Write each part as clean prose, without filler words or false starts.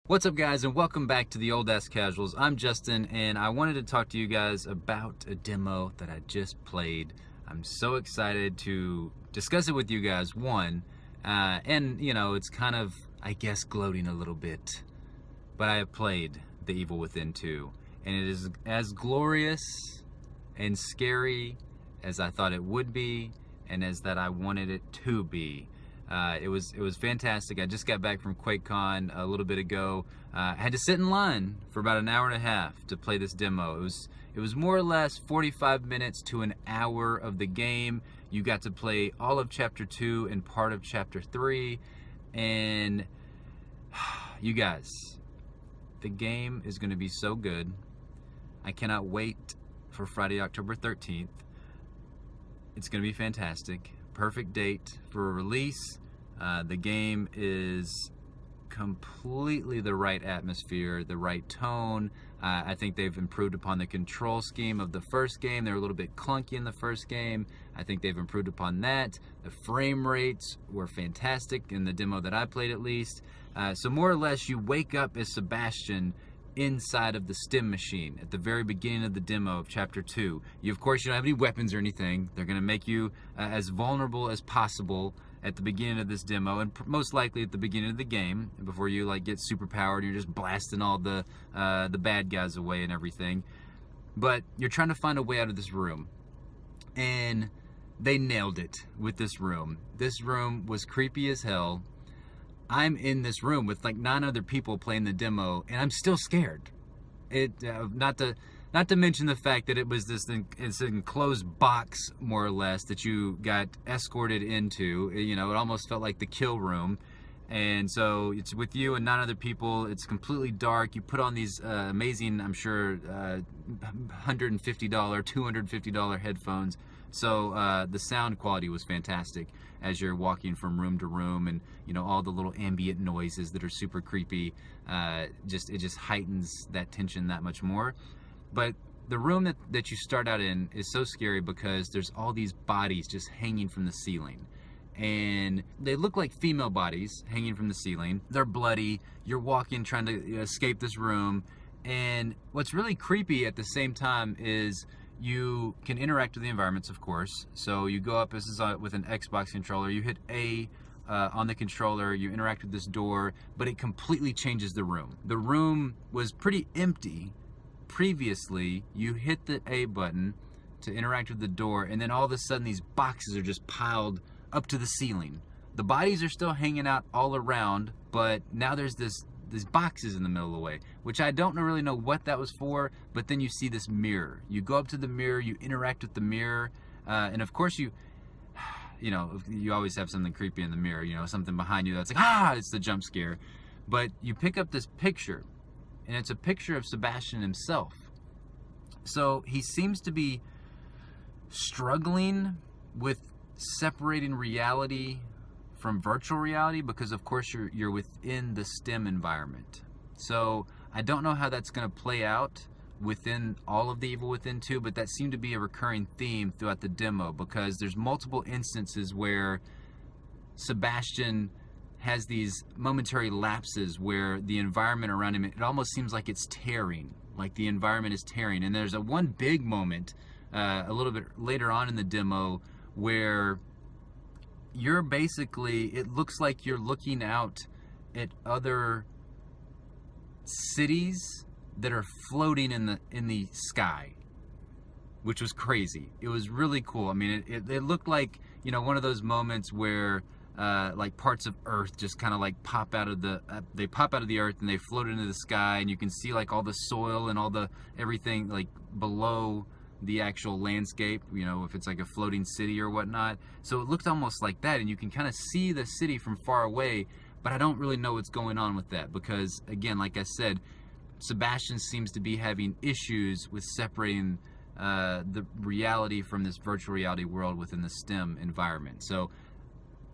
What's up, guys, and welcome back to the Old Ass Casuals. I'm Justin, and I wanted to talk to you guys about a demo that I just played. I'm so excited to discuss it with you guys, and it's kind of, I guess, gloating a little bit, but I have played The Evil Within 2, and it is as glorious and scary as I thought it would be, and as that I wanted it to be. It was fantastic. I just got back from QuakeCon a little bit ago. I had to sit in line for about an hour and a half to play this demo. It was more or less 45 minutes to an hour of the game. You got to play all of Chapter 2 and part of Chapter 3. And you guys, the game is going to be so good. I cannot wait for Friday, October 13th. It's going to be fantastic. Perfect date for a release. The game is completely the right atmosphere, the right tone. I think they've improved upon the control scheme of the first game. They were a little bit clunky in the first game. I think they've improved upon that. The frame rates were fantastic in the demo that I played, at least. So more or less, you wake up as Sebastian inside of the stim machine at the very beginning of the demo of Chapter 2. Of course, you don't have any weapons or anything. They're going to make you as vulnerable as possible at the beginning of this demo, and most likely at the beginning of the game, before you get super powered and you're just blasting all the bad guys away and everything. But you're trying to find a way out of this room, and they nailed it with this room. This room was creepy as hell. I'm in this room with 9 other people playing the demo, and I'm still scared. Not to mention the fact that it was it's an enclosed box, more or less, that you got escorted into. It almost felt like the kill room. And so it's with you and 9 other people. It's completely dark. You put on these amazing, I'm sure, $150, $250 headphones. So the sound quality was fantastic as you're walking from room to room, and all the little ambient noises that are super creepy. It just heightens that tension that much more. But the room that you start out in is so scary because there's all these bodies just hanging from the ceiling. And they look like female bodies hanging from the ceiling. They're bloody. You're walking trying to escape this room. And what's really creepy at the same time is you can interact with the environments, of course. So you go up, this is with an Xbox controller, you hit A on the controller, you interact with this door, but it completely changes the room. The room was pretty empty previously. You hit the A button to interact with the door, and then all of a sudden these boxes are just piled up to the ceiling. The bodies are still hanging out all around, but now there's these boxes in the middle of the way, which I don't really know what that was for. But then you see this mirror. You go up to the mirror, you interact with the mirror, and of course you always have something creepy in the mirror, something behind you that's like, it's the jump scare. But you pick up this picture, and it's a picture of Sebastian himself. So he seems to be struggling with separating reality from virtual reality, because of course you're within the STEM environment. So I don't know how that's going to play out within all of The Evil Within 2, but that seemed to be a recurring theme throughout the demo, because there's multiple instances where Sebastian has these momentary lapses where the environment around him, it almost seems like it's tearing, like the environment is tearing. And there's one big moment a little bit later on in the demo where you're basically, it looks like you're looking out at other cities that are floating in the sky, which was crazy. It was really cool. I mean, it looked like, one of those moments where parts of Earth just kind of pop out of they pop out of the earth and they float into the sky, and you can see all the soil and all the everything below the actual landscape, if it's a floating city or whatnot. So it looked almost like that, and you can kind of see the city from far away, but I don't really know what's going on with that, because again, like I said, Sebastian seems to be having issues with separating the reality from this virtual reality world within the STEM environment. So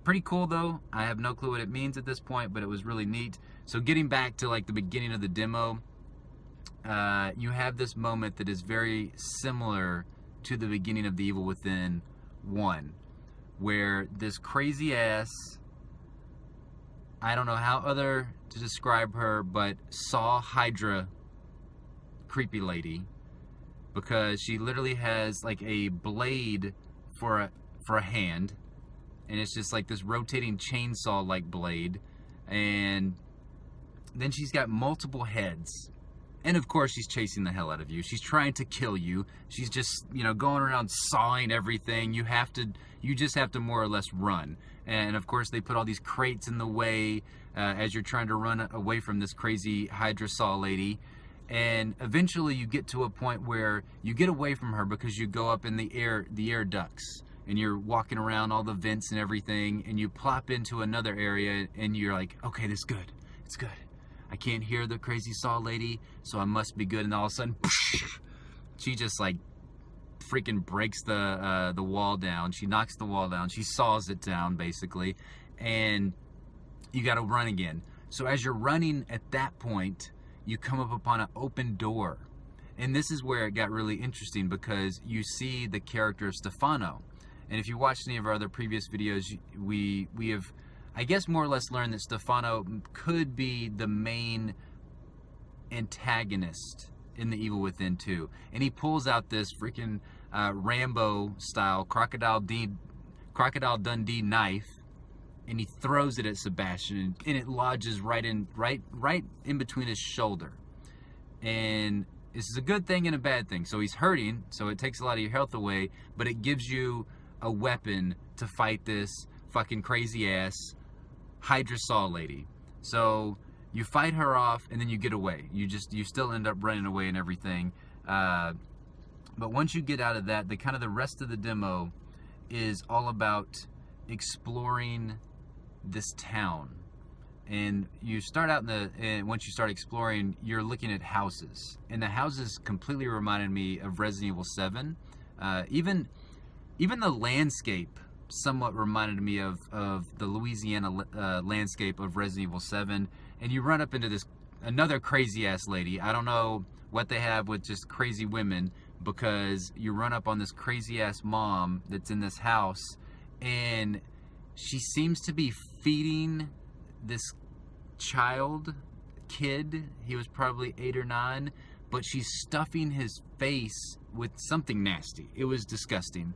pretty cool, though. I have no clue what it means at this point, but it was really neat. So getting back to the beginning of the demo, you have this moment that is very similar to the beginning of The Evil Within 1, where this crazy ass, I don't know how other to describe her, but saw Hydra creepy lady, because she literally has like a blade for a hand, and it's just like this rotating chainsaw like blade, and then she's got multiple heads. And of course she's chasing the hell out of you. She's trying to kill you. She's just, you know, going around sawing everything. You just have to more or less run. And of course they put all these crates in the way as you're trying to run away from this crazy Hydra saw lady. And eventually you get to a point where you get away from her because you go up in the air ducts, and you're walking around all the vents and everything, and you plop into another area, and you're like, okay, this is good. It's good. I can't hear the crazy saw lady, so I must be good. And all of a sudden, she just like freaking breaks the wall down. She knocks the wall down. She saws it down basically, and you got to run again. So as you're running at that point, you come up upon an open door, and this is where it got really interesting, because you see the character of Stefano. And if you watched any of our other previous videos, we have, I guess, more or less learned that Stefano could be the main antagonist in The Evil Within 2. And he pulls out this freaking Rambo-style Crocodile Dundee knife, and he throws it at Sebastian, and it lodges right in between his shoulder. And this is a good thing and a bad thing. So he's hurting, so it takes a lot of your health away, but it gives you a weapon to fight this fucking crazy ass Hydra saw lady. So you fight her off, and then you get away. You still end up running away and everything. But once you get out of that, the rest of the demo is all about exploring this town. And you start out and once you start exploring, you're looking at houses, and the houses completely reminded me of Resident Evil 7. Even the landscape somewhat reminded me of the Louisiana landscape of Resident Evil 7. And you run up into another crazy ass lady. I don't know what they have with just crazy women, because you run up on this crazy ass mom that's in this house, and she seems to be feeding this kid. He was probably 8 or 9, but she's stuffing his face with something nasty. It was disgusting.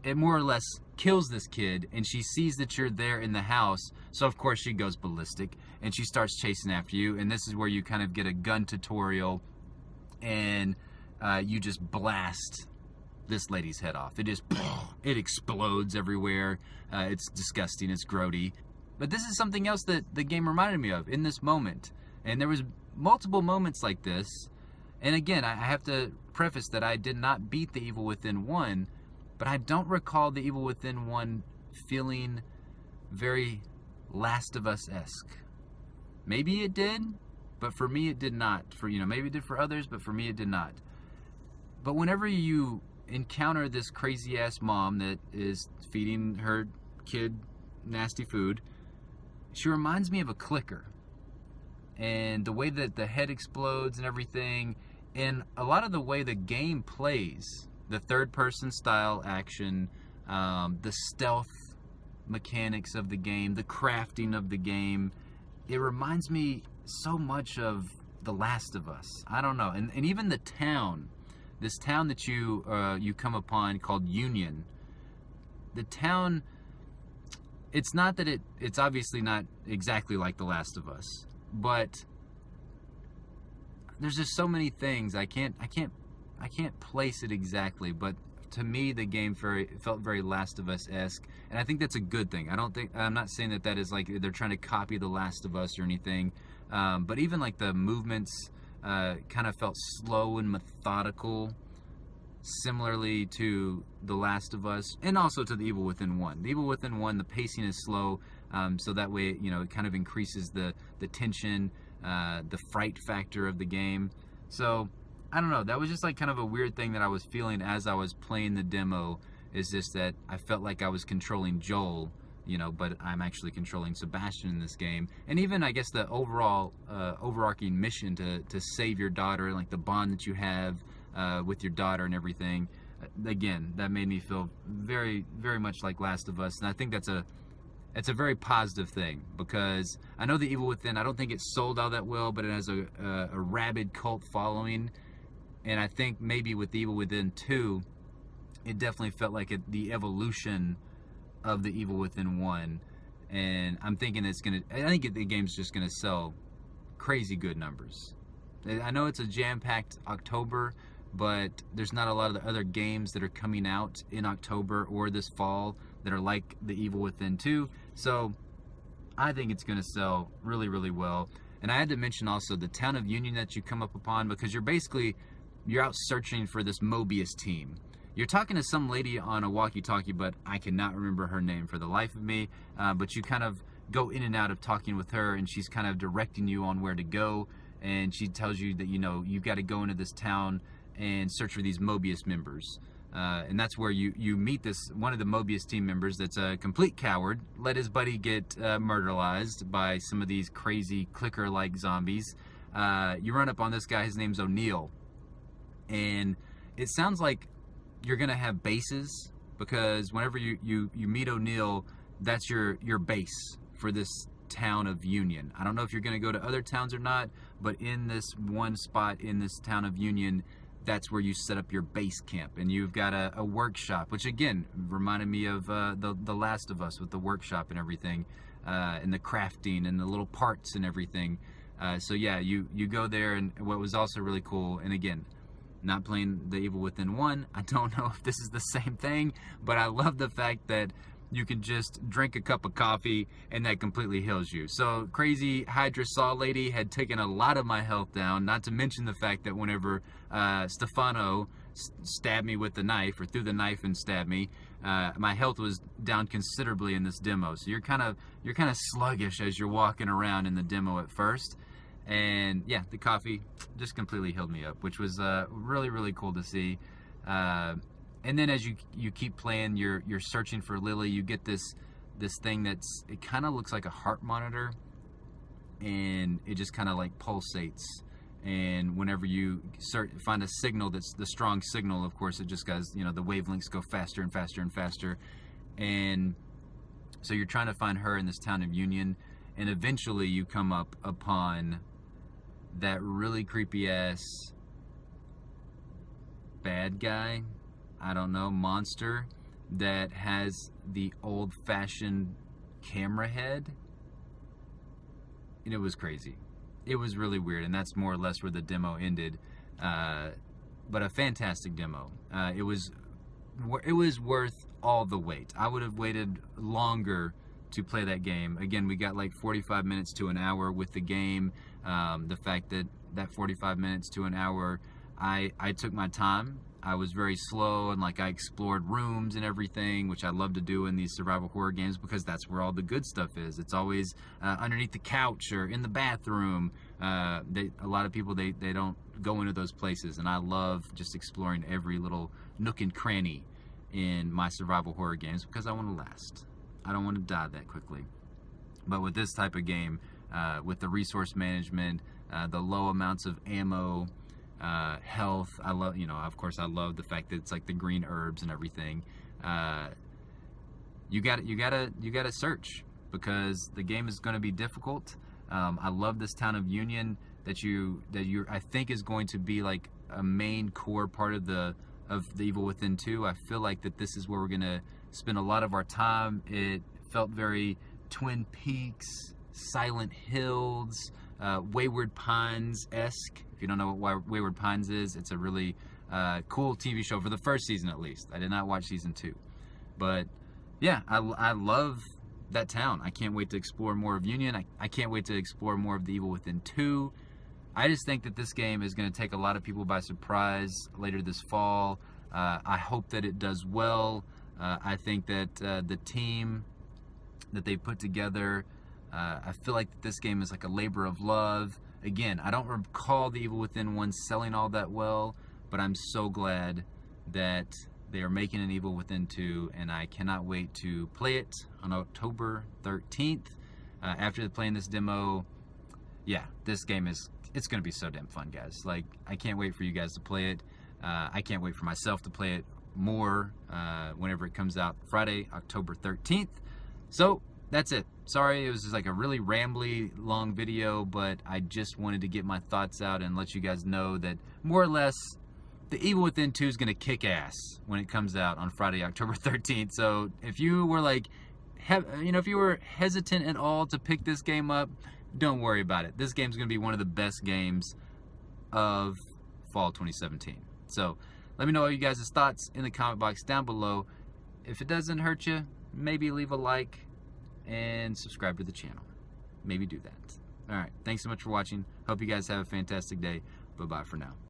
It more or less kills this kid, and she sees that you're there in the house, so of course she goes ballistic, and she starts chasing after you. And this is where you kind of get a gun tutorial, and you just blast this lady's head off. It explodes everywhere. It's disgusting. It's grody. But this is something else that the game reminded me of in this moment. And there was multiple moments like this. And again, I have to preface that I did not beat The Evil Within 1, but I don't recall The Evil Within 1 feeling very Last of Us-esque. Maybe it did, but for me it did not. Maybe it did for others, but for me it did not. But whenever you encounter this crazy ass mom that is feeding her kid nasty food, she reminds me of a clicker. And the way that the head explodes and everything, and a lot of the way the game plays, the third person style action, the stealth mechanics of the game, the crafting of the game, it reminds me so much of The Last of Us. I don't know. And even the town, this town that you come upon called Union, the town, it's not that it's obviously not exactly like The Last of Us, but there's just so many things I can't place it exactly. But to me, the game felt very Last of Us-esque, and I think that's a good thing. I'm not saying that is like they're trying to copy The Last of Us or anything, but even like the movements kind of felt slow and methodical, similarly to The Last of Us, and also to The Evil Within 1. The Evil Within 1, the pacing is slow, so that way, it kind of increases the tension, the fright factor of the game. So, I don't know, that was just like kind of a weird thing that I was feeling as I was playing the demo, is just that I felt like I was controlling Joel, but I'm actually controlling Sebastian in this game. And even, I guess, the overall overarching mission to save your daughter, like the bond that you have with your daughter and everything, again, that made me feel very, very much like Last of Us. And I think that's it's a very positive thing, because I know The Evil Within, I don't think it sold all that well, but it has a rabid cult following. And I think maybe with The Evil Within 2, it definitely felt like the evolution of The Evil Within 1. And I'm thinking I think the game's just gonna sell crazy good numbers. I know it's a jam-packed October, but there's not a lot of the other games that are coming out in October or this fall that are like The Evil Within 2. So I think it's gonna sell really, really well. And I had to mention also the town of Union that you come up upon, because you're out searching for this Mobius team. You're talking to some lady on a walkie-talkie, but I cannot remember her name for the life of me. But you kind of go in and out of talking with her, and she's kind of directing you on where to go. And she tells you that, you've got to go into this town and search for these Mobius members. And that's where you meet one of the Mobius team members that's a complete coward, let his buddy get murderized by some of these crazy clicker-like zombies. You run up on this guy, his name's O'Neill. And it sounds like you're gonna have bases, because whenever you meet O'Neill, that's your base for this town of Union. I don't know if you're gonna go to other towns or not, but in this one spot in this town of Union, that's where you set up your base camp. And you've got a workshop, which again reminded me of the Last of Us with the workshop and everything, and the crafting and the little parts and everything. So yeah, you go there. And what was also really cool, and again, not playing The Evil Within 1, I don't know if this is the same thing, but I love the fact that you can just drink a cup of coffee and that completely heals you. So crazy Hydra Saw lady had taken a lot of my health down, not to mention the fact that whenever Stefano stabbed me with the knife, or threw the knife and stabbed me, my health was down considerably in this demo. So you're kind of sluggish as you're walking around in the demo at first. And yeah, the coffee just completely healed me up, which was really, really cool to see. And then as you keep playing, you're searching for Lily. You get this thing it kind of looks like a heart monitor, and it just kind of like pulsates. And whenever you find a signal that's the strong signal, of course, it just goes, the wavelengths go faster and faster and faster. And so you're trying to find her in this town of Union, and eventually you come up upon that really creepy ass bad guy, I don't know, monster that has the old-fashioned camera head. And it was crazy. It was really weird, and that's more or less where the demo ended. But a fantastic demo. It was worth all the wait. I would have waited longer to play that game. Again, we got like 45 minutes to an hour with the game. The fact that 45 minutes to an hour, I took my time. I was very slow, and I explored rooms and everything, which I love to do in these survival horror games, because that's where all the good stuff is. It's always underneath the couch or in the bathroom. A lot of people, they don't go into those places, and I love just exploring every little nook and cranny in my survival horror games, because I want to last. I don't want to die that quickly. But with this type of game, with the resource management, the low amounts of ammo, health, I love, of course I love the fact that it's like the green herbs and everything. You gotta search, because the game is going to be difficult. I love this town of Union that I think is going to be like a main core part of the Evil Within 2. I feel like that this is where we're gonna spend a lot of our time. It felt very Twin Peaks, Silent Hills, Wayward Pines-esque. If you don't know what Wayward Pines is, it's a really cool TV show, for the first season at least. I did not watch season 2. But yeah, I love that town. I can't wait to explore more of Union. I can't wait to explore more of The Evil Within 2. I just think that this game is going to take a lot of people by surprise later this fall. I hope that it does well. I think that the team that they put together, I feel like this game is like a labor of love. Again, I don't recall The Evil Within 1 selling all that well, but I'm so glad that they are making an Evil Within 2, and I cannot wait to play it on October 13th. After playing this demo, yeah, this game it's going to be so damn fun, guys. I can't wait for you guys to play it. I can't wait for myself to play it more whenever it comes out Friday, October 13th. So, that's it. Sorry, it was just like a really rambly long video, but I just wanted to get my thoughts out and let you guys know that more or less The Evil Within 2 is going to kick ass when it comes out on Friday, October 13th. So if you were like, if you were hesitant at all to pick this game up, don't worry about it. This game's going to be one of the best games of fall 2017. So let me know all you guys' thoughts in the comment box down below. If it doesn't hurt you, maybe leave a like and subscribe to the channel. Maybe do that. Alright, thanks so much for watching. Hope you guys have a fantastic day. Bye-bye for now.